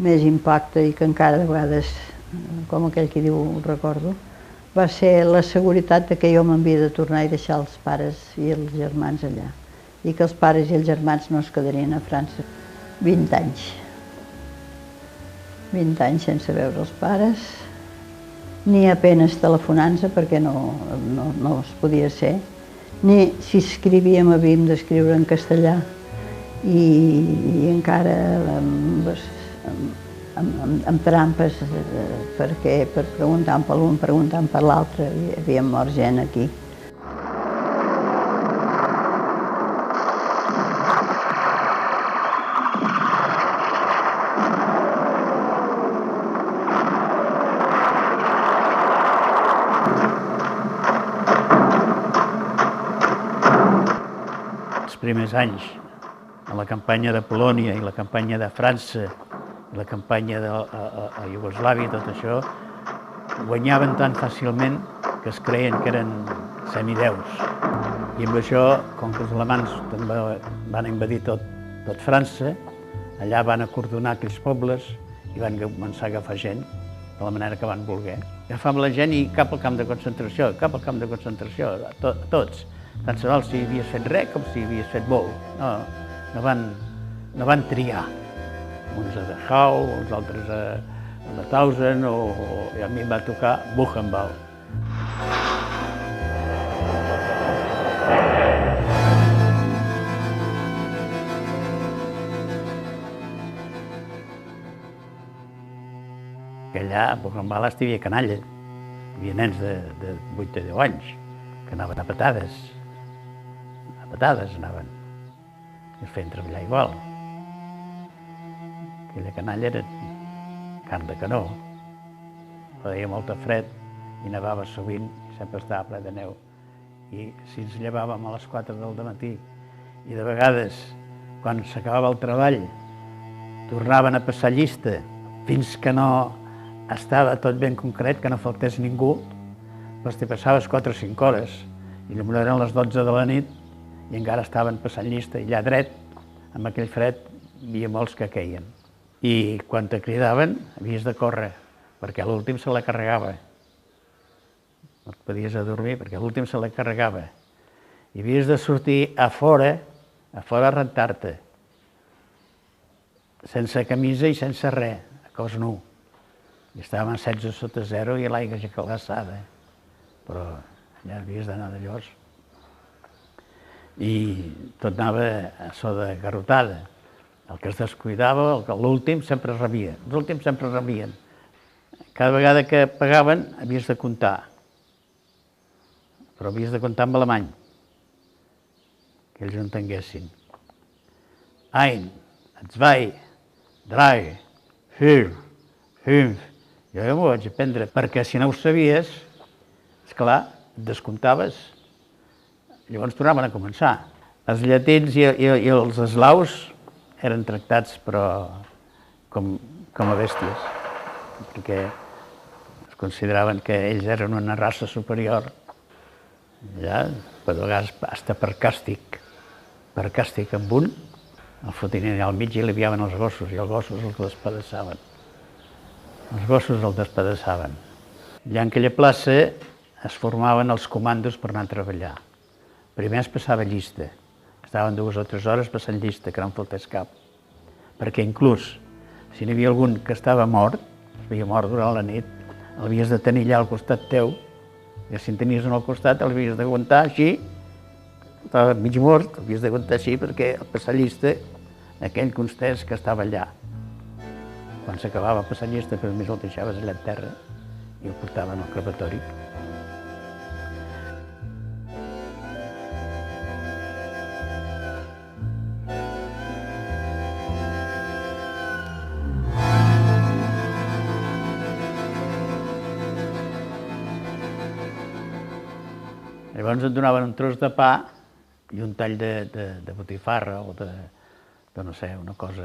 més impacte i que encara de vegades, com aquell que diu, ho recordo, va ser la seguretat que jo m'havia de tornar i deixar els pares i els germans allà. I que els pares i els germans no es quedarien a França. 20 anys. 20 anys sense veure els pares, ni apenes telefonant-se perquè no es podia ser, ni si escrivíem havíem d'escriure en castellà i encara amb trampes perquè per preguntant per l'un, preguntant per l'altre, hi havia mort gent aquí. Els primers anys, a la campanya de Polònia i la campanya de França i la campanya a Iugoslàvia i tot això, guanyaven tan fàcilment que es creien que eren semideus. I amb això, com que els alemanys també van invadir tot França, allà van acordonar aquells pobles i van començar a agafar gent de la manera que van voler. Agafaven la gent i cap al camp de concentració, tots. Tant se val si havies fet res com si havies fet molt. No van triar. Uns a Dachau, uns altres a Mauthausen, i a mi em va tocar Buchenwald. Que allà a Buchenwald hi havia canalla. Hi havia nens de 8 o 10 anys que anaven a patades. A patades anaven. I els feien treballar igual. Aquella canalla era carn de canó. Feia molta fred i nevava sovint, sempre estava ple de neu. I si ens llevàvem a les 4 del matí i de vegades, quan s'acabava el treball, tornaven a passar llista fins que no estava tot ben concret, que no faltés ningú, doncs t'hi passaves 4 o 5 hores i potser eren les 12 de la nit i encara estaven passant llista i allà dret, amb aquell fred, hi havia molts que queien. I quan te cridaven havies de córrer, perquè l'últim se la carregava. No et podies adormir perquè l'últim se la carregava. I havies de sortir a fora a rentar-te, sense camisa i sense res, a cos nu. I estàvem a 16 sota 0 i l'aigua ja glaçada, però allà havies d'anar de llors. I tot anava a so de garrotada. El que es descuidava, l'últim sempre rebia. Els últims sempre rebien. Cada vegada que pagaven havies de comptar. Però havies de comptar en alemany, que ells no entenguessin. 1, 2, 3, 4, 5. Jo ja m'ho vaig aprendre, perquè si no ho sabies, esclar, et descomptaves. Llavors tornaven a començar. Els llatins i els eslaus eren tractats, però com a bèsties, perquè es consideraven que ells eren una raça superior. Ja, per vegades, fins per càstig amb un, el fotien al mig i li enviaven els gossos, i els gossos els despedassaven. Els gossos els despedassaven. Allà en aquella plaça es formaven els comandos per anar a treballar. Primer es passava llista. Estaven 2 o 3 hores passant llista, que no en faltés cap. Perquè inclús, si n'hi havia algun que estava mort, havia mort durant la nit, l'havies de tenir allà al costat teu, i si en tenies un al costat, l'havies d'aguantar així, estava mig mort, l'havies d'aguantar així perquè al passar llista, aquell constés que estava allà. Quan s'acabava passar llista, per més el deixaves allà a terra i el portaven al crematori. Llavors et donaven un tros de pa i un tall de botifarra o de no sé, una cosa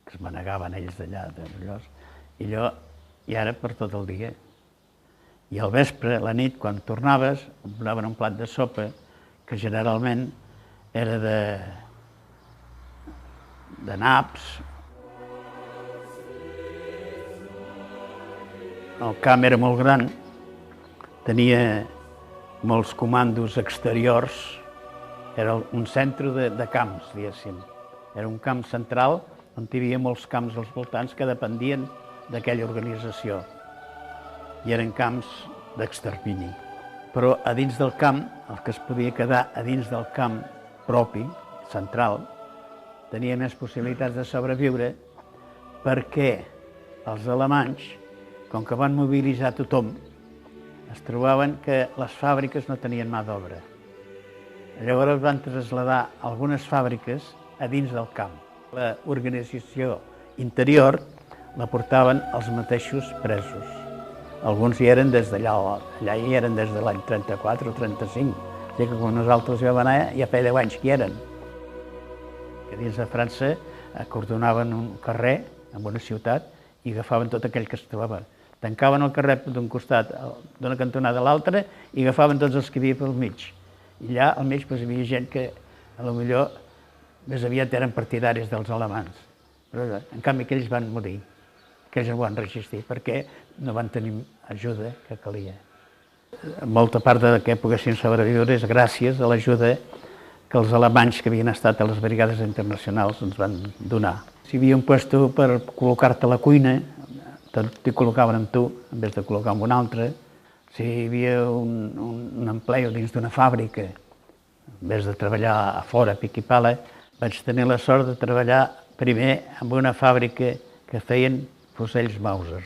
que es manegaven ells d'allà, i ara per tot el dia. I al vespre, a la nit, quan tornaves, et donaven un plat de sopa que generalment era de naps El camp era molt gran, tenia molts comandos exteriors, era un centre de camps, diguéssim. Era un camp central on hi havia molts camps als voltants que dependien d'aquella organització. I eren camps d'extermini. Però a dins del camp, el que es podia quedar a dins del camp propi, central, tenia més possibilitats de sobreviure perquè els alemanys, com que van mobilitzar tothom, es trobaven que les fàbriques no tenien mà d'obra. Llavors van traslladar algunes fàbriques a dins del camp. L'organització interior la portaven els mateixos presos. Alguns hi eren des d'allà, allà hi eren des de l'any 34 o 35. O sigui que quan nosaltres hi vam anar ja feia 10 anys que hi eren. Que dins de França acordonaven un carrer en una ciutat i agafaven tot aquell que es trobava. Tancaven el carrer d'un costat, d'una cantonada a l'altra, i agafaven tots els que hi havia pel mig. I allà al mig hi havia gent que potser més aviat eren partidaris dels alemans. Però en canvi aquells van morir, aquells no van resistir, perquè no van tenir ajuda que calia. Molta part de que poguessin sobreviure és gràcies a l'ajuda que els alemanys que havien estat a les brigades internacionals ens van donar. Si hi havia un lloc per col·locar-te a la cuina, t'hi col·locaven amb tu, en vez de col·locar amb un altre. Si hi havia un empleo dins d'una fàbrica, en vez de treballar a fora, pic i pala, vaig tenir la sort de treballar primer en una fàbrica que feien fusells Mauser,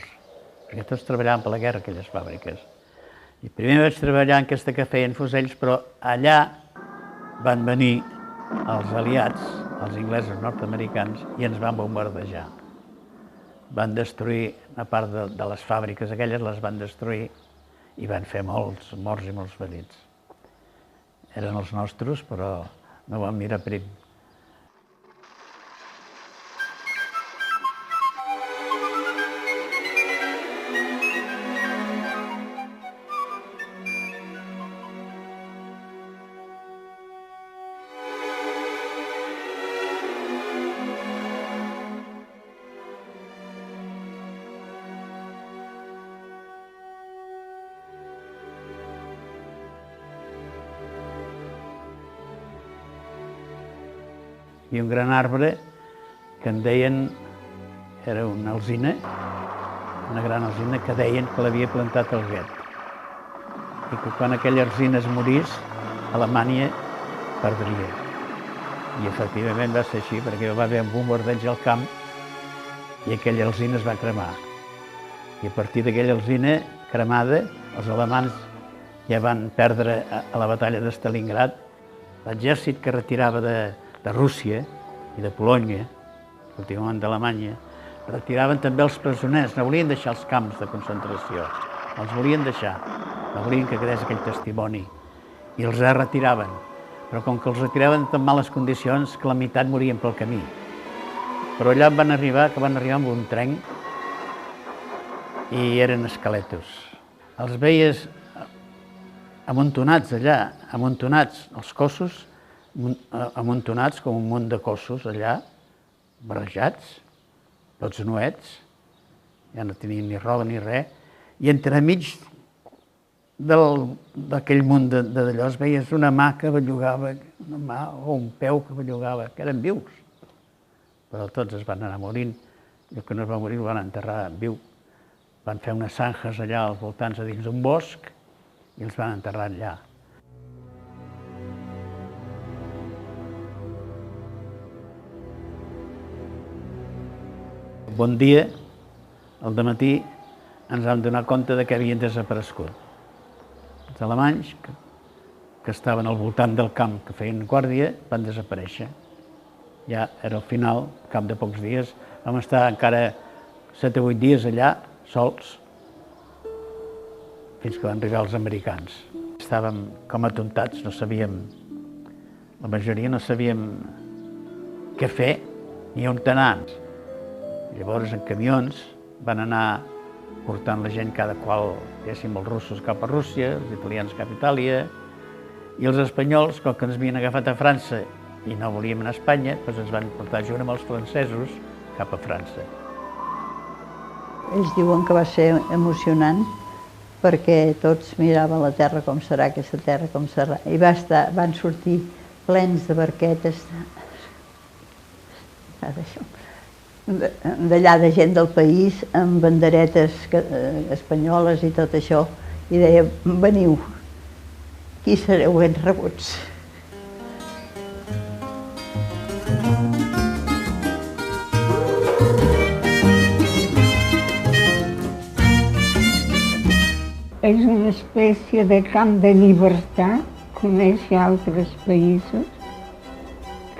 perquè tots treballaven per la guerra, aquelles fàbriques. I primer vaig treballar en aquesta que feien fusells, però allà van venir els aliats, els inglesos nord-americans, i ens van bombardejar. Van destruir una part de les fàbriques aquelles, les van destruir i van fer molts morts i molts ferits. Eren els nostres, però no vam mirar prim. Hi havia un gran arbre que en deien, era una alzina, una gran alzina que deien que l'havia plantat el Goethe. I que quan aquella alzina es morís, Alemanya perdria. I efectivament va ser així, perquè va haver un bombardeig al camp i aquella alzina es va cremar. I a partir d'aquella alzina cremada, els alemans ja van perdre a la batalla de Stalingrad. L'exèrcit que retirava de Rússia i de Polònia, continuant d'Alemanya, retiraven també els presoners, no volien deixar els camps de concentració, els volien deixar, no volien que quedés aquell testimoni, i els retiraven, però com que els retiraven en tan males condicions que la meitat morien pel camí. Però allà van arribar amb un tren i eren esqueletos. Els veies amuntonats allà, amuntonats, els cossos, amuntonats com un munt de cossos allà, barrejats, tots nuets, ja no tenien ni roba ni res, i entremig d'aquell munt d'allò es veies una mà que bellugava, una mà o un peu que bellugava, que eren vius. Però tots es van anar morint, i el que no es va morir el van enterrar viu. Van fer unes zanjes allà als voltants a dins d'un bosc i els van enterrar allà. Bon dia, al dematí, ens vam donar compte que havien desaparegut. Els alemanys, que estaven al voltant del camp, que feien guàrdia, van desaparèixer. Ja era el final, al cap de pocs dies. Vam estar encara 7 o 8 dies allà, sols, fins que van arribar els americans. Estàvem com atontats, no sabíem, la majoria no sabíem què fer ni on anar. Llavors, en camions, van anar portant la gent cada qual, diguéssim, els russos cap a Rússia, els italians cap a Itàlia, i els espanyols, com que ens havien agafat a França i no volíem anar a Espanya, doncs ens van portar junt amb els francesos cap a França. Ells diuen que va ser emocionant perquè tots miraven la terra, com serà aquesta terra, com serà. I van sortir plens de barquetes d'allà de gent del país, amb banderetes espanyoles i tot això, i deia, veniu, qui sereu ben rebuts. És una espècie de camp de llibertat, conèixer altres països,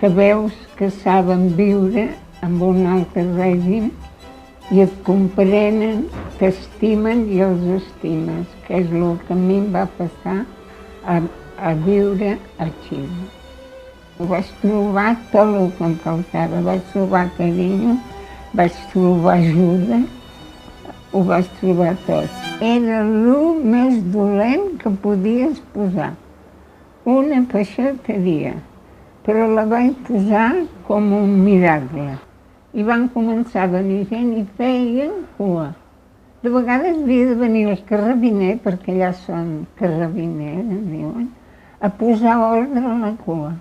que veus que saben viure amb un altre règim i et comprenen, t'estimen i els estimes, que és el que a mi em va passar a viure a Xile. Vaig trobar tot el que em faltava, vaig trobar carinyo, vaig trobar ajuda, ho vaig trobar tot. Era el més dolent que podies posar, una peixateria, però la vaig posar com un miracle. I van començar a venir gent i feien cua. De vegades havia de venir el carrabiner, perquè allà són carrabiners, en diuen, a posar ordre a la cua.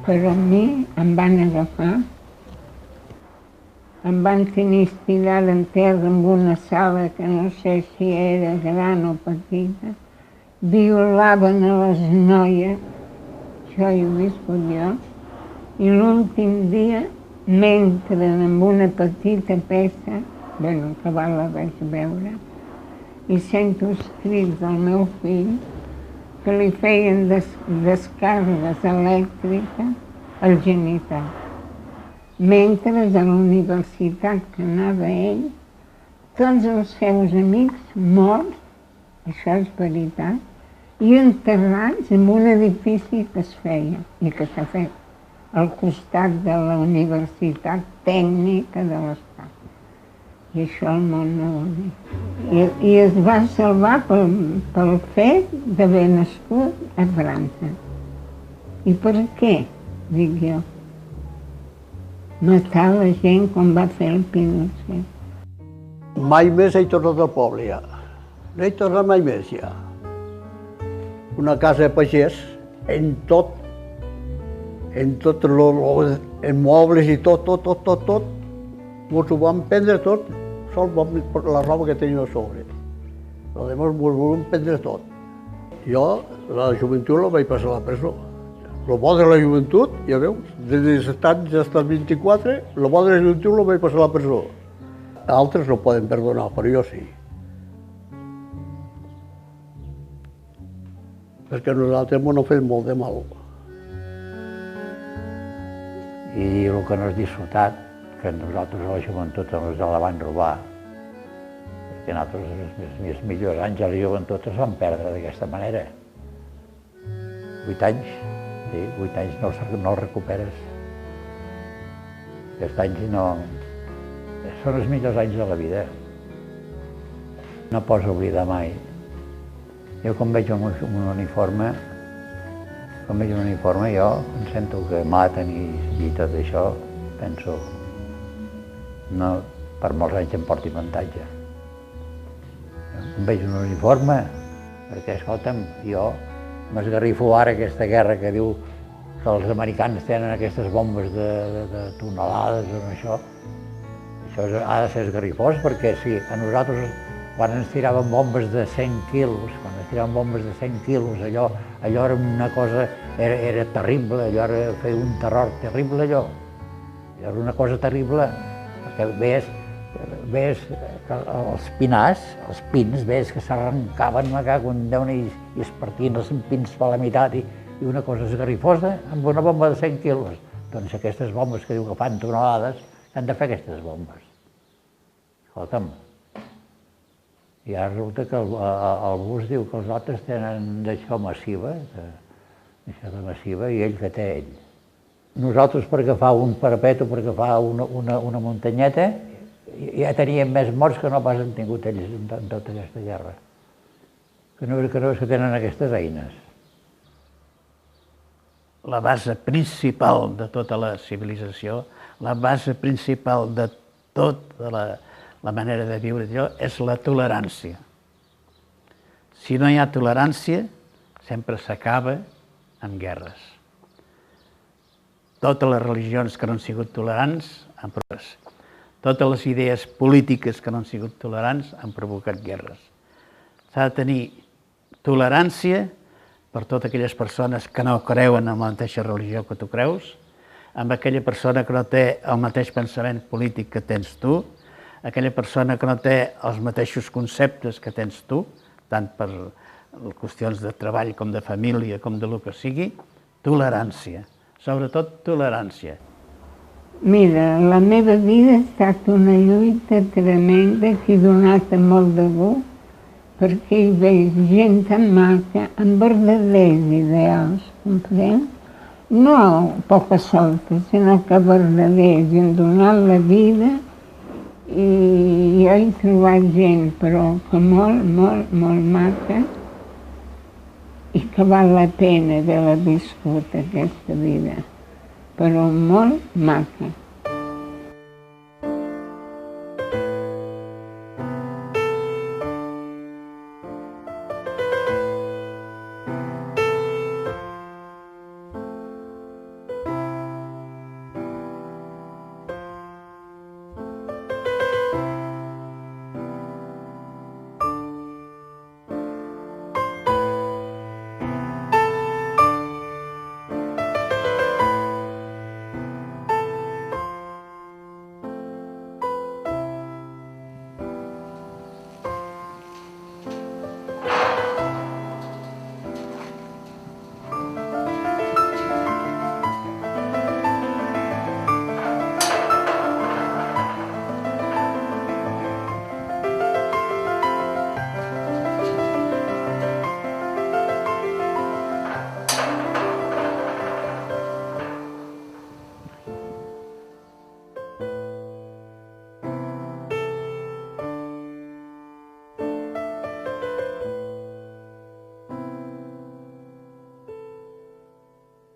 Però a mi em van agafar, em van tenir estirada en terra en una sala que no sé si era gran o petita, violaven a les noies, això hi he viscut jo, i l'últim dia m'entren amb una petita peça, bueno, que la vaig veure, i sento els crits del meu fill, que li feien descàrregues elèctriques al genital. Mentre a la universitat que anava ell, tots els seus amics morts, això és veritat, i enterrats en un edifici que es feia i que s'ha fet al costat de la Universitat Tècnica de l'Estat. I això el món no ho diu. I es va salvar pel fet d'haver nascut a França. I per què, dic jo? Matar la gent com va fer el Pinochet. Mai més he tornat al poble, ja. No he tornat mai més, ja. Una casa de pagès, en tot, en mobles i tot, ens ho vam prendre tot, sol la roba que tenia a sobre. El demés ho vam prendre tot. Jo, la joventut la vaig passar a la presó. El bo de la joventut, ja veus, des de 17 anys fins als 24, el bo de la joventut la vaig passar a la presó. Altres no poden perdonar, però jo sí. Perquè nosaltres m'ho hem fet molt de mal. I el que no és disfrutat, que nosaltres a la joventut ens la van robar, perquè nosaltres els millors anys a la joventut es van perdre d'aquesta manera. 8 anys, sí, 8 anys no els recuperes. Aquests anys no... Són els millors anys de la vida. No pots oblidar mai. Jo quan veig un uniforme, jo em sento que maten i tot això, penso, no, per molts anys em porti avantatge. Quan veig un uniforme, perquè, escolta'm, jo m'esgarrifo ara aquesta guerra que diu que els americans tenen aquestes bombes de tonelades o això ha de ser esgarrifós, perquè si a nosaltres, quan ens tiraven bombes de 100 quilos, allò era una cosa, era terrible, allò era fer un terror terrible, allò era una cosa terrible, perquè ves que els pins, ves que s'arrencaven, i es partien els pins per la meitat, i una cosa esgarrifosa amb una bomba de 100 quilos. Doncs aquestes bombes que diu que fan tonelades, han de fer aquestes bombes. Escolta'm, i ara resulta que el bus diu que els altres tenen d'això massiva, i ell que té ell. Nosaltres per agafar un parapet o per agafar una muntanyeta ja teníem més morts que no pas han tingut ells en tota aquesta guerra. Que no és que tenen aquestes eines. la base principal de tota la civilització, la base principal de tota la manera de viure és la tolerància. Si no hi ha tolerància, sempre s'acaba amb guerres. Totes les religions que no han sigut tolerants han provocat. Totes les idees polítiques que no han sigut tolerants han provocat guerres. S'ha de tenir tolerància per totes aquelles persones que no creuen en la mateixa religió que tu creus, amb aquella persona que no té el mateix pensament polític que tens tu, aquella persona que no té els mateixos conceptes que tens tu, tant per qüestions de treball com de família, com de lo que sigui, tolerància, sobretot tolerància. Mira, la meva vida ha estat una lluita tremenda que he donat a molt de gust, perquè hi veig gent tan maca, amb verdaders ideals, comprens? No poca solta, sinó que verdaders, i han donat la vida, i jo he trobat gent, però que molt maca, i que val la pena haver-la viscut, aquesta vida, però molt maca.